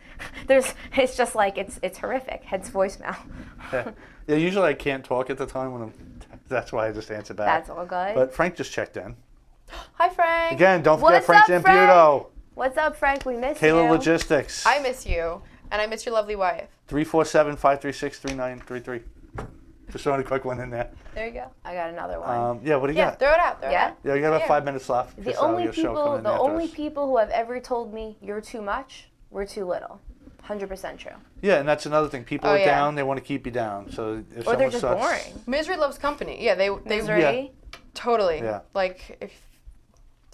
It's just like it's horrific. Hence voicemail. Yeah, usually I can't talk at the time when I'm. That's why I just answer back. That's all good. But Frank just checked in. Hi, Frank. Again, don't forget What's Frank up, Frank? Zamputo. What's up, Frank? We miss Taylor you. Logistics. I miss you, and I miss your lovely wife. 347-536-3933. Just throwing a quick one in there. There you go. I got another one. Yeah, what do you Yeah, got? throw it out. Throw it Yeah? out. Yeah, you got about Yeah. 5 minutes left. The Just, only your show coming in after us. people who have ever told me you're too much, we're too little. 100% true. Yeah, and that's another thing. People Oh, are yeah. down, they want to keep you down. So if Or they're someone just starts, boring. Misery loves company. Yeah, they Misery. Yeah. totally. Yeah. Like if.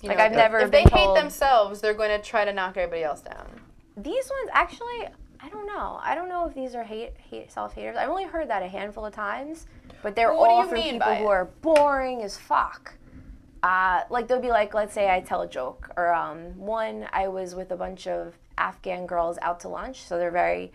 You Like know, I've never if they been hate told- themselves, they're going to try to knock everybody else down. These ones, actually, I don't know. I don't know if these are self-haters. I've only heard that a handful of times, but they're What do all you from mean people by who it? are boring as fuck. Like they'll be like, let's say I tell a joke, or I was with a bunch of Afghan girls out to lunch, so they're very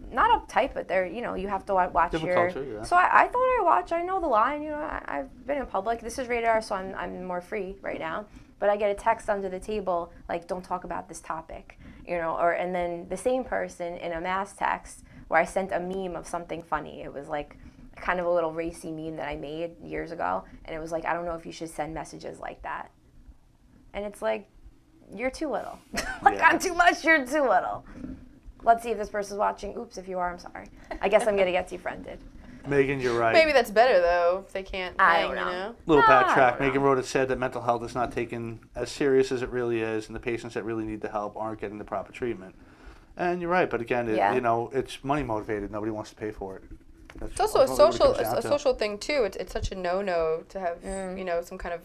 not uptight, but they're, you have to watch Different your. culture, yeah. So I thought I know the line. I've been in public. This is radar, so I'm more free right now. But I get a text under the table like, don't talk about this topic, and then the same person in a mass text where I sent a meme of something funny. It was like kind of a little racy meme that I made years ago, and it was like, I don't know if you should send messages like that. And it's like, you're too little. Like, Yeah. I'm too much, you're too little. Let's see if this person's watching. Oops, if you are, I'm sorry. I guess I'm going to get defriended. Megan, you're right. Maybe that's better though if they can't. I hang, don't know. You know? Little No, I backtrack. don't know. Megan wrote it said that mental health is not taken as serious as it really is, and the patients that really need the help aren't getting the proper treatment. And you're right, but again, Yeah. it's money motivated. Nobody wants to pay for it. That's It's also a ultimately what it social comes down to. social thing too. It's such a no to have some kind of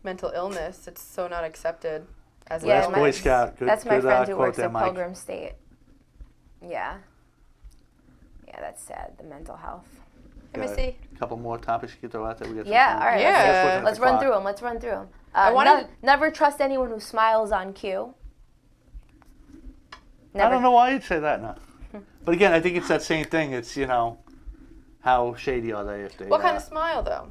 mental illness. It's so not accepted as Yeah, Last an my- Boy illness. Scout. Good, That's my good, friend who quote works there, at Mike. Pilgrim State. Yeah. Yeah, that's sad, the mental health. Let me Got see. A couple more topics you can throw out there. We got Yeah, some- all right. Yeah. Let's Let's look at run the through clock. them. Let's run through them. I wanted- Never trust anyone who smiles on cue. I don't know why you'd say that now. But again, I think it's that same thing. It's, how shady are they if they... What kind of smile though?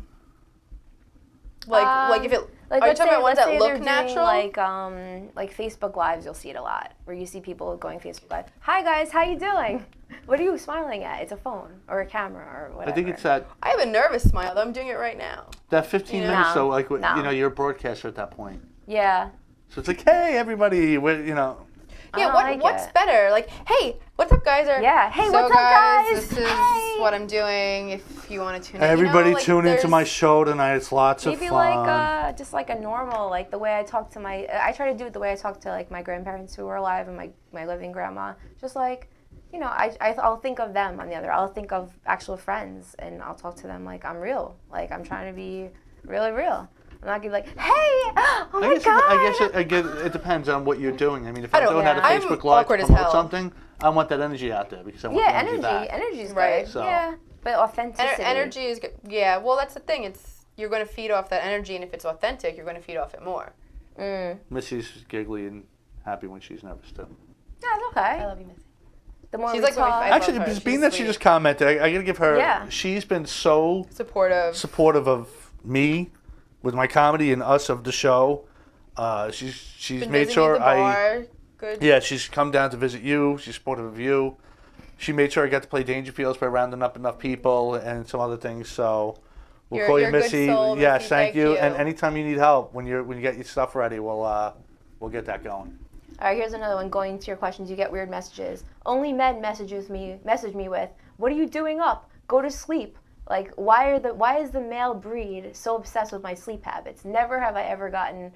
Like if it. Like, are you let's talking say, about ones let's that say look they're natural? doing like Facebook Lives, you'll see it a lot, where you see people going Facebook Live. Hi guys, how you doing? What are you smiling at? It's a phone or a camera or whatever. I think it's that I have a nervous smile though. I'm doing it right now. 15 You know? minutes, No, though, like, no. you're a broadcaster at that point. Yeah. So it's like, hey, everybody, Yeah, don't like what's it. better? Like, hey, what's up, guys? Or, Yeah, hey, so what's up, guys? This is Hey. what I'm doing. If you want to tune in, everybody like, tune into there's- my show tonight. It's lots of Maybe fun. like just like a normal, like the way I talk to I try to do it the way I talk to like my grandparents who are alive and my living grandma. Just like, I'll think of them on the other. I'll think of actual friends and I'll talk to them like I'm real. Like I'm trying to be really real. I'm not gonna be like, hey, oh my god. I guess it depends on what you're doing. I mean, if I I'm don't- doing that yeah. at I'm Facebook Live awkward to as promote hell. something, I want that energy out there because I want Yeah, the energy back. energy's Right. good. So- Yeah, but authenticity. Energy is good. Yeah, well, that's the thing. You're going to feed off that energy, and if it's authentic, you're going to feed off it more. Missy's giggly and happy when she's nervous too. Yeah, it's okay. I love you, Missy. The more She's we like my talk, favorite. Actually, her. just She's being that she sweet. just commented, I gotta give her. Yeah. She's been so Supportive. supportive of me with my comedy and us of the show. She's Been made visiting sure the bar. Good. Yeah, she's come down to visit you. She's supportive of you. She made sure I got to play Dangerfields by rounding up enough people and some other things. So we'll call you You're a good Missy. soul, Yes, Missy. thank Thank you. you. And anytime you need help, when you get your stuff ready, we'll get that going. All right, here's another one. Going to your questions, you get weird messages. Only men message me with, "What are you doing up? Go to sleep." Like, why is the male breed so obsessed with my sleep habits? Never have I ever gotten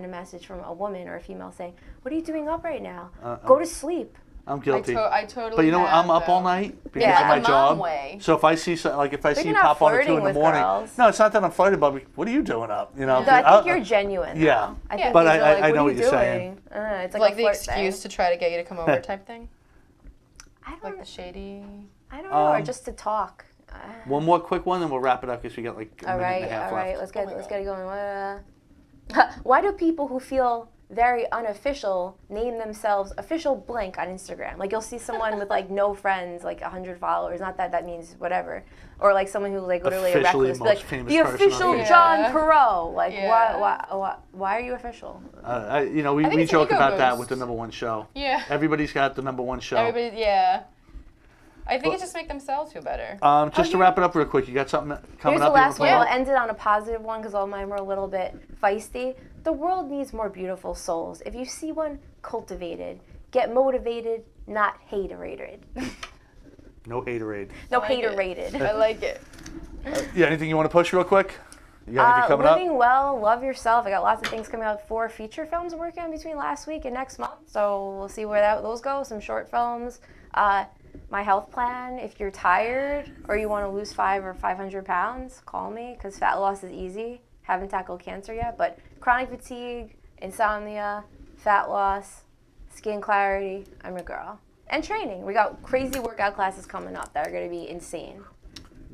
a message from a woman or a female saying, "What are you doing up right now? Go to sleep." I'm guilty. I totally. But you know what? have, I'm up all though. night because Yeah. of my Like a job. mom way. So if I see something, like if I see you're you not pop on at 2 flirting in the with morning, girls. no, it's not that I'm flirting, but what are you doing up? You know, So I think you're genuine. though. Yeah. I think But these I- are like, I know what what are you you're doing? saying. It's like Like a the flirt excuse thing. to try to get you to come over type thing. I don't Like the shady. I don't know, or just to talk. One more quick one, and we'll wrap it up because we got like a minute and a half all right. left. Let's get it going. Why do people who feel very unofficial name themselves official blank on Instagram? Like you'll see someone with like no friends, like 100 followers. Not that that means whatever. Or like someone who like literally a Officially recluse, be most like famous the person on official Facebook. John Yeah. Perot. Like Yeah. why are you official? You know, I think we it's an joke ego about that boost. with the #1 show. Yeah. Everybody's got the #1 show. Everybody, yeah. I think Well- it just make themselves feel better. Just to you- wrap it up real quick, you got something coming Here's the up? you wanna last one. play I'll out? end it on a positive one because all mine were a little bit feisty. The world needs more beautiful souls. If you see one, cultivate it. Get motivated, not haterated. No haterade. No I like it. haterated. I like it. Yeah, anything you want to push real quick? You got anything coming Living up? well, love yourself. I got lots of things coming out. 4 feature films I'm working on between last week and next month. So we'll see where those go. Some short films. My health plan. If you're tired or you want to lose 5 or 500 pounds, call me because fat loss is easy. Haven't tackled cancer yet, but chronic fatigue, insomnia, fat loss, skin clarity. I'm your girl. And training. We got crazy workout classes coming up that are going to be insane.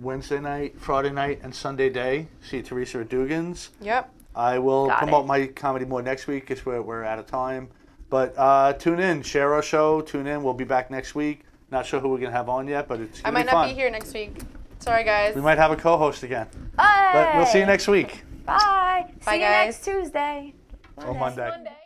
Wednesday night, Friday night, and Sunday day. See Teresa at Dugan's. Yep. I will Got promote it. my comedy more next week because we're out of time. But tune in, share our show, tune in. We'll be back next week. Not sure who we're going to have on yet, but it's I going to might be not fun. be here next week. Sorry, guys. We might have a co-host again. Bye. But we'll see you next week. Bye. Bye, See you guys. next Tuesday. Or Monday. Monday.